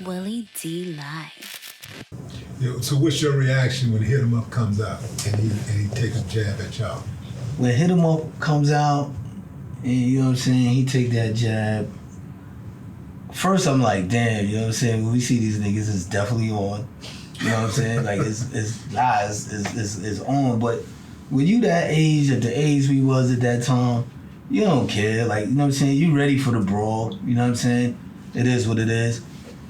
Willie D Live. So what's your reaction when Hit 'Em Up comes out and he takes a jab at y'all? When Hit 'Em Up comes out, and you know what I'm saying, he take that jab. First, I'm like, damn, you know what I'm saying? When we see these niggas, it's definitely on. You know what I'm saying? Like, it's on. But when you that age, at the age we was at that time, you don't care. Like, you know what I'm saying? You ready for the brawl. You know what I'm saying? It is what it is.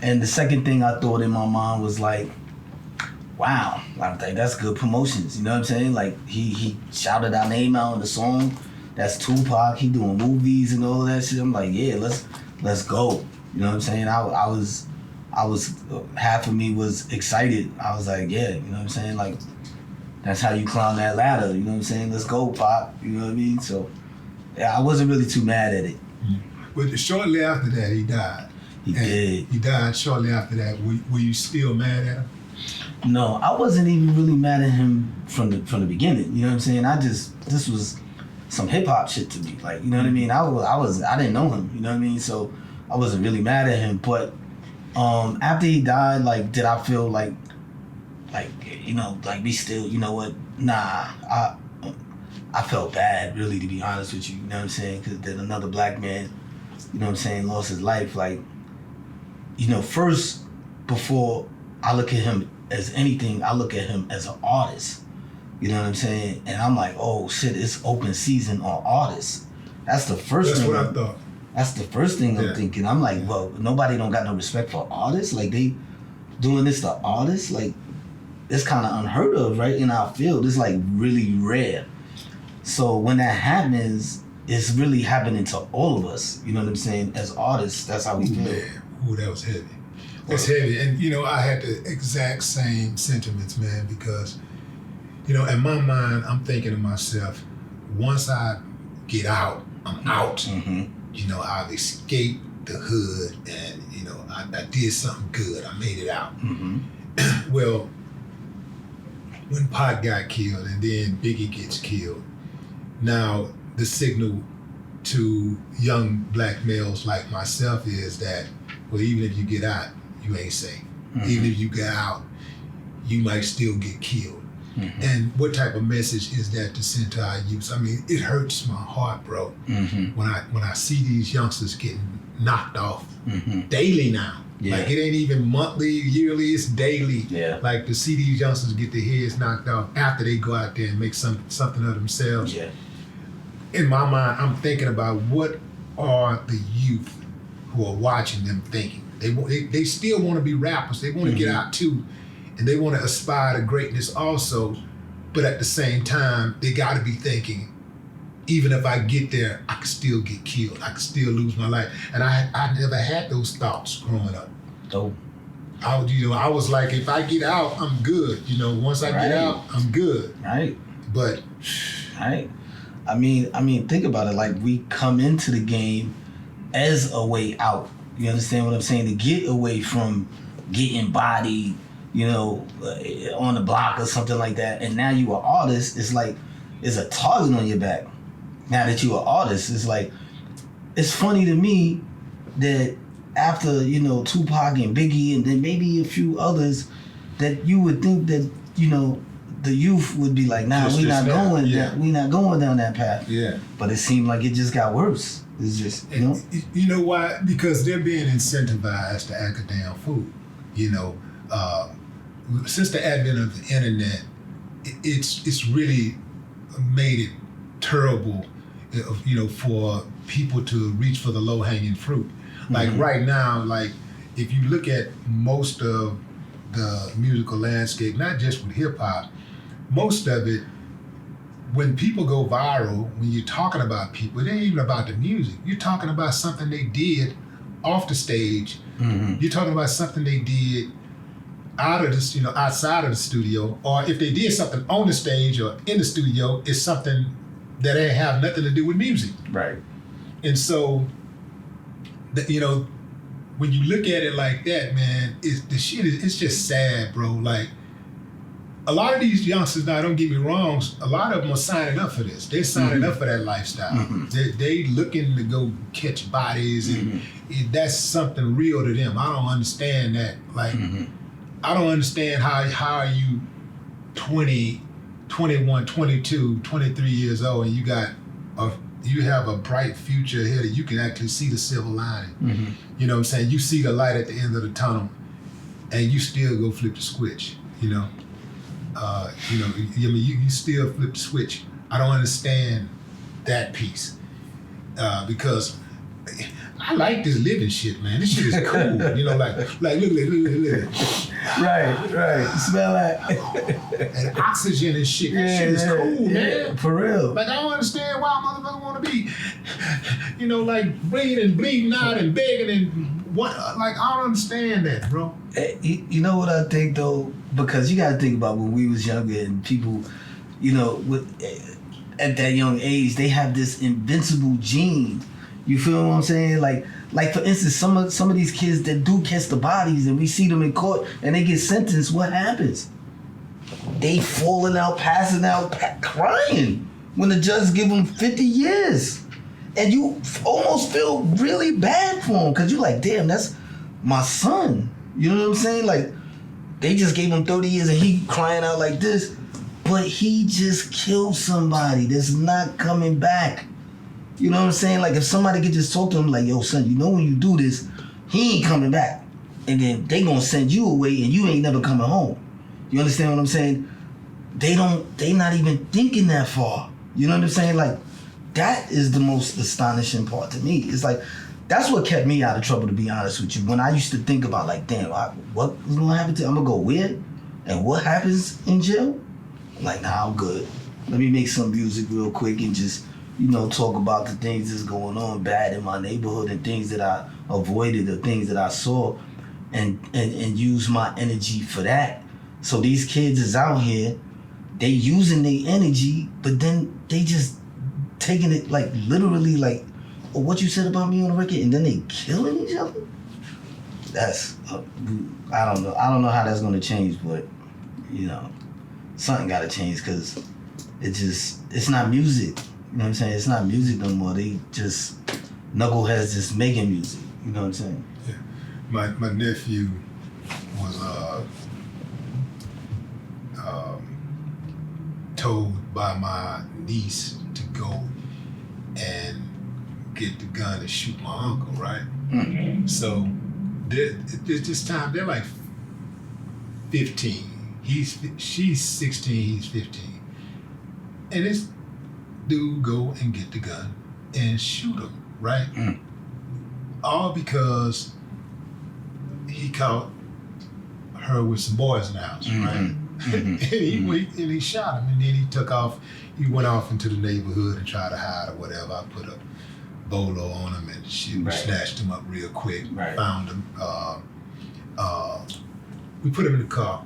And the second thing I thought in my mind was like, wow, I think that's good promotions. You know what I'm saying? Like, he shouted our name out in the song. That's Tupac. He doing movies and all of that shit. I'm like, yeah, let's go. You know what I'm saying? I was half of me was excited. I was like, yeah, you know what I'm saying? Like, that's how you climb that ladder. You know what I'm saying? Let's go, Pop. You know what I mean? So, yeah, I wasn't really too mad at it. But shortly after that, he died. He did. He died shortly after that. Were you still mad at him? No, I wasn't even really mad at him from the beginning. You know what I'm saying? This was some hip hop shit to me. Like, you know what I mean? I didn't know him. You know what I mean? So I wasn't really mad at him. But after he died, like, did I feel like you know, like we still, you know what? Nah, I felt bad, really, to be honest with you. You know what I'm saying? Because then another black man, you know what I'm saying, lost his life. Like, you know, first, before I look at him as anything, I look at him as an artist. You know what I'm saying? And I'm like, oh shit, it's open season on artists. That's the first thing. That's what I thought. That's the first thing I'm thinking. I'm like, well, nobody don't got no respect for artists. Like, they doing this to artists? Like, it's kind of unheard of, right? In our field, it's like really rare. So when that happens, it's really happening to all of us. You know what I'm saying? As artists, that's how we feel. Man. Ooh, that was heavy. That's heavy. And, you know, I had the exact same sentiments, man, because, you know, in my mind, I'm thinking to myself, once I get out, I'm out. Mm-hmm. You know, I've escaped the hood and, you know, I did something good. I made it out. Mm-hmm. Well, when Pac got killed and then Biggie gets killed, now the signal to young black males like myself is that, well, even if you get out, you ain't safe. Mm-hmm. Even if you get out, you might still get killed. Mm-hmm. And what type of message is that to send to our youth? I mean, it hurts my heart, bro, mm-hmm. when I see these youngsters getting knocked off daily now. Yeah. Like, it ain't even monthly, yearly, it's daily. Yeah. Like, to see these youngsters get their heads knocked off after they go out there and make something of themselves. Yeah. In my mind, I'm thinking about what are the youth who are watching them thinking. They still want to be rappers. They want to get out too, and they want to aspire to greatness also. But at the same time, they got to be thinking, even if I get there, I could still get killed. I could still lose my life. And I never had those thoughts growing up. Dope. I was like, if I get out, I'm good. You know, once I get out, I'm good. Right. But right. I mean, think about it. Like, we come into the game as a way out. You understand what I'm saying? To get away from getting bodied, you know, on the block or something like that. And now you an artist. It's like, it's a target on your back. Now that you an artist, it's like, it's funny to me that after, you know, Tupac and Biggie and then maybe a few others, that you would think that, you know, the youth would be like, nah, we're not going down that path. Yeah. But it seemed like it just got worse. It's just, you know. You know why? Because they're being incentivized to act a damn fool. You know, since the advent of the internet, it's really made it terrible, you know, for people to reach for the low-hanging fruit. Like right now, like if you look at most of the musical landscape, not just with hip hop, most of it, when people go viral, when you're talking about people, it ain't even about the music. You're talking about something they did off the stage. Mm-hmm. You're talking about something they did out of this, you know, outside of the studio, or if they did something on the stage or in the studio, it's something that ain't have nothing to do with music. Right. And so, you know, when you look at it like that, man, it's just sad, bro. Like, a lot of these youngsters now, don't get me wrong, a lot of them are signing up for this. They're signing up for that lifestyle. They looking to go catch bodies, and that's something real to them. I don't understand that. Like, I don't understand how are you 20, 21, 22, 23 years old, and you have a bright future ahead of you. Can actually see the silver lining. You know what I'm saying? You see the light at the end of the tunnel, and you still go flip the switch. You know, you still flip the switch. I don't understand that piece because I like this living shit, man. This shit is cool. You know, like look. Right. Smell that. And oxygen and shit. That shit is cool, man. For real. Like, I don't understand why motherfuckers want to be, you know, like bleeding out and begging and what. Like, I don't understand that, bro. You know what I think though, because you got to think about when we was younger and people, you know, at that young age, they have this invincible gene. You feel what I'm saying? Like for instance, some of these kids that do catch the bodies and we see them in court and they get sentenced, what happens? They falling out, passing out, crying when the judge give them 50 years. And you almost feel really bad for them because you're like, damn, that's my son. You know what I'm saying? Like, they just gave him 30 years and he crying out like this, but he just killed somebody that's not coming back. You know what I'm saying? Like, if somebody could just talk to him like, yo, son, you know when you do this, he ain't coming back. And then they gonna send you away and you ain't never coming home. You understand what I'm saying? They not even thinking that far. You know what I'm saying? Like, that is the most astonishing part to me. It's like, that's what kept me out of trouble, to be honest with you. When I used to think about, like, damn, what is gonna happen to, I'm gonna go where? And what happens in jail? I'm like, nah, I'm good. Let me make some music real quick and just, you know, talk about the things that's going on bad in my neighborhood and things that I avoided or things that I saw and use my energy for that. So these kids is out here, they using their energy, but then they just taking it like literally like, oh, what you said about me on the record, and then they killing each other? That's, I don't know. I don't know how that's gonna change, but, you know, something gotta change because it's not music. You know what I'm saying? It's not music no more. They just, knuckleheads just making music. You know what I'm saying? Yeah. My nephew was told by my niece to go and get the gun and shoot my uncle, right? Mm-hmm. So this time they're like 15. She's 16, he's 15. And this dude go and get the gun and shoot him, right? All because he caught her with some boys in the house, right? And he shot him, and then he took off. He went off into the neighborhood and tried to hide or whatever. I put a bolo on him and shit. We snatched him up real quick. Found him. We put him in the car.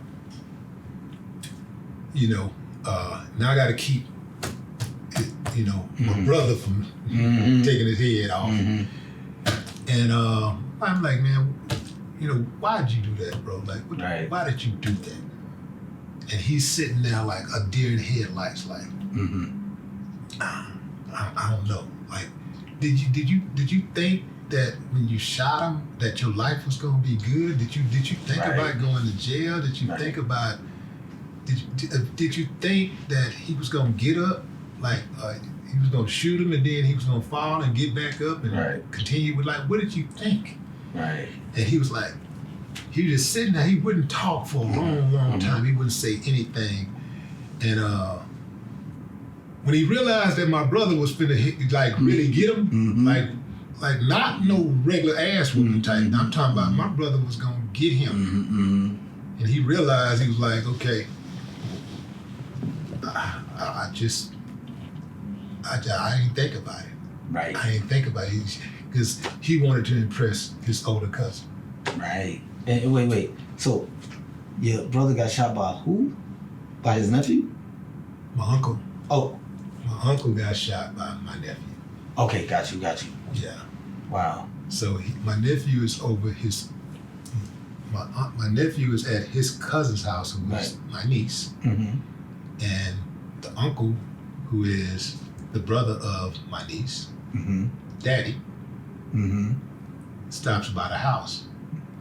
You know, now I got to keep, you know, my brother from taking his head off. And I'm like, man, you know, why'd you do that, bro? Like, why did you do that? And he's sitting there like a deer in headlights, like, I don't know. Like, did you think that when you shot him that your life was gonna be good? Did you think about going to jail? Did you think about? Did you think that he was gonna get up? Like he was gonna shoot him and then he was gonna fall and get back up and continue with life? What did you think? And he was like, he was just sitting there. He wouldn't talk for a long time. He wouldn't say anything. And when he realized that my brother was finna really get him, like not no regular ass whooping type. I'm talking about my brother was gonna get him. And he realized, he was like, okay, I didn't think about it. I didn't think about it because he wanted to impress his older cousin. And wait. So, your brother got shot by who? By his nephew? My uncle. Oh. My uncle got shot by my nephew. Okay, got you. Yeah. Wow. So my nephew is over my nephew was at his cousin's house, who was my niece, Mm-hmm. and the uncle, who is the brother of my niece, Mm-hmm. daddy, Mm-hmm. stops by the house,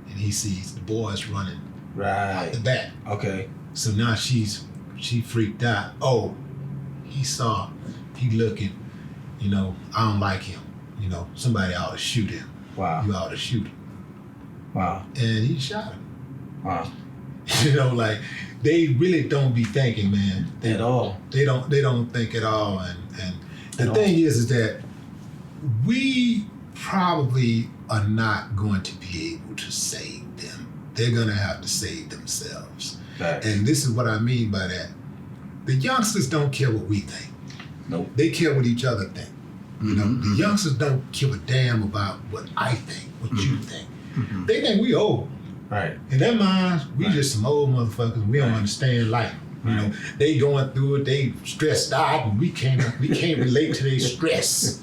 and he sees the boys running out Right. the back. Okay. So now she freaked out. Oh, he looking, I don't like him. Somebody ought to shoot him. Wow. You ought to shoot him. Wow. And he shot him. Wow. Like they really don't be thinking, man. At all. They don't think at all. And the At thing all. is that we probably are not going to be able to save them. They're gonna have to save themselves. Right. And this is what I mean by that. The youngsters don't care what we think. Nope. They care what each other think. Mm-hmm. The youngsters don't give a damn about what I think, what you think. Mm-hmm. They think we old. Right. In their minds, we just some old motherfuckers. We don't understand life. They going through it. They stressed out, and we can't relate to their stress.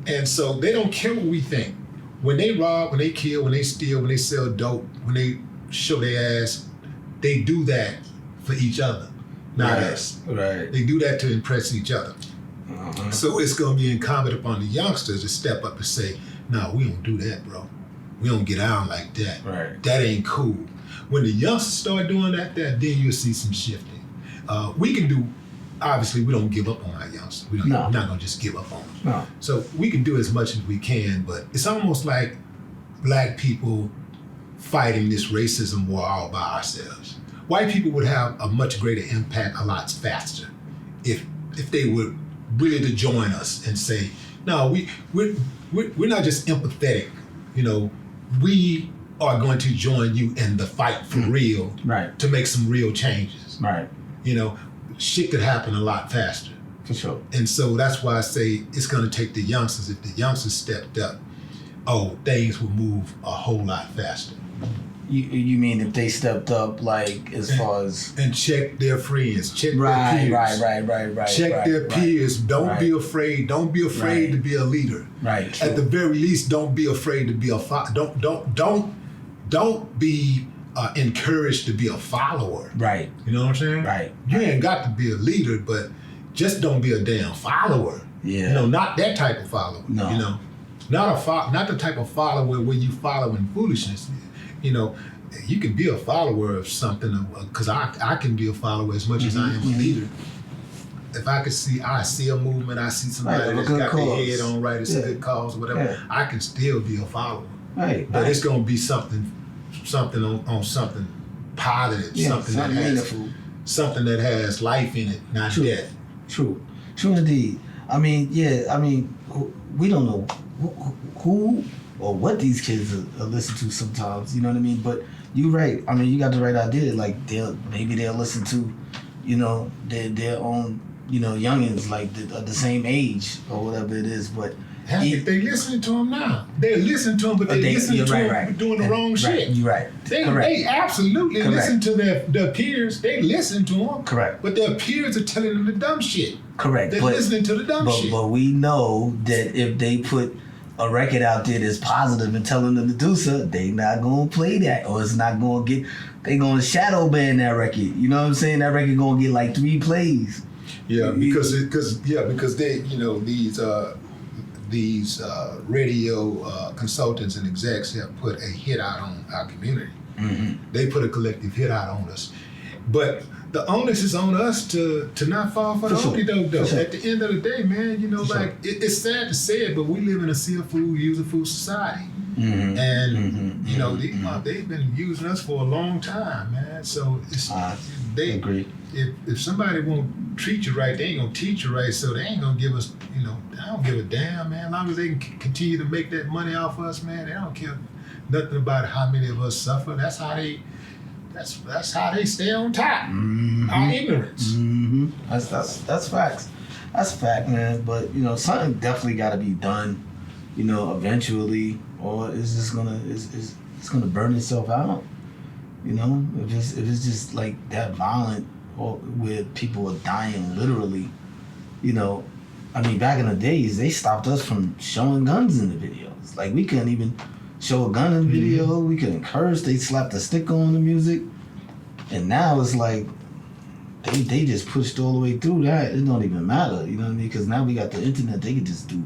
And so they don't care what we think. When they rob, when they kill, when they steal, when they sell dope, when they show their ass, they do that for each other, not us. Right. They do that to impress each other. Uh-huh. So it's going to be incumbent upon the youngsters to step up and say, "No, we don't do that, bro. We don't get out like that. Right. That ain't cool." When the youngsters start doing that, then you'll see some shifting. We can do. Obviously, we don't give up on our youngsters. We're not going to just give up on them. No. So we can do as much as we can, but it's almost like black people fighting this racism war all by ourselves. White people would have a much greater impact a lot faster if they were really to join us and say, "No, we're not just empathetic. We are going to join you in the fight for real, Right. to make some real changes." Right. Shit could happen a lot faster. For sure. And so that's why I say it's going to take the youngsters. If the youngsters stepped up, things will move a whole lot faster. You mean if they stepped up, like as far as and check their friends, check their peers, right. check their peers. Don't be afraid. Don't be afraid to be a leader. Right. True. At the very least, don't be afraid to be a don't be encouraged to be a follower. Right. You know what I'm saying? Right. You ain't got to be a leader, but just don't be a damn follower. Yeah. Not that type of follower. No. Not the type of follower where you following foolishness. You can be a follower of something, because I can be a follower as much as I am a leader. If I see a movement, I see somebody that's got their head on right, it's a good cause, or whatever, I can still be a follower. Right. But it's going to be something on something positive, something that has meaningful. Something that has life in it, not death. True indeed. We don't know who or what these kids are listening to sometimes, you know what I mean? But you're right. You got the right idea. Like maybe they'll listen to, their own, youngins, like the same age or whatever it is. But if they listening to them now, they're listening to them, but they listening to them doing the wrong shit. You're right. They absolutely listen to their peers. They listen to them. Correct. But their peers are telling them the dumb shit. Correct. They're listening to the dumb shit. But we know that if they put a record out there that's positive and telling them to do so, they not gonna play that, or it's not gonna get. They gonna shadow ban that record. You know what I'm saying? That record gonna get like 3 plays. Yeah, because they these radio consultants and execs have put a hit out on our community. Mm-hmm. They put a collective hit out on us, but the onus is on us to not fall for the okie doke though. At the end of the day, man, it's sad to say it, but we live in a see a fool, use a fool society. Mm-hmm. And they've been using us for a long time, man. So they agree. If somebody won't treat you right, they ain't gonna teach you right. So they ain't gonna give us, I don't give a damn, man. As long as they can continue to make that money off us, man, they don't care nothing about how many of us suffer. That's how they stay on top. Mm-hmm. Our ignorance. Mm-hmm. That's facts. That's a fact, man. But something definitely got to be done. Eventually, or it's just it's gonna burn itself out. If it's just like that violent, or where people are dying literally. Back in the days, they stopped us from showing guns in the videos. Like we couldn't even show a gun in the video. We couldn't curse. They slapped a sticker on the music. And now it's like, they just pushed all the way through that. It don't even matter, you know what I mean? Because now we got the internet. They can just do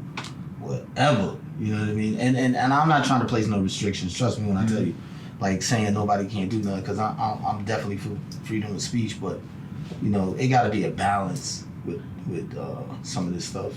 whatever, you know what I mean? And I'm not trying to place no restrictions. Trust me when I tell you, like saying nobody can't do nothing. Because I'm definitely for freedom of speech, but you know it got to be a balance with some of this stuff.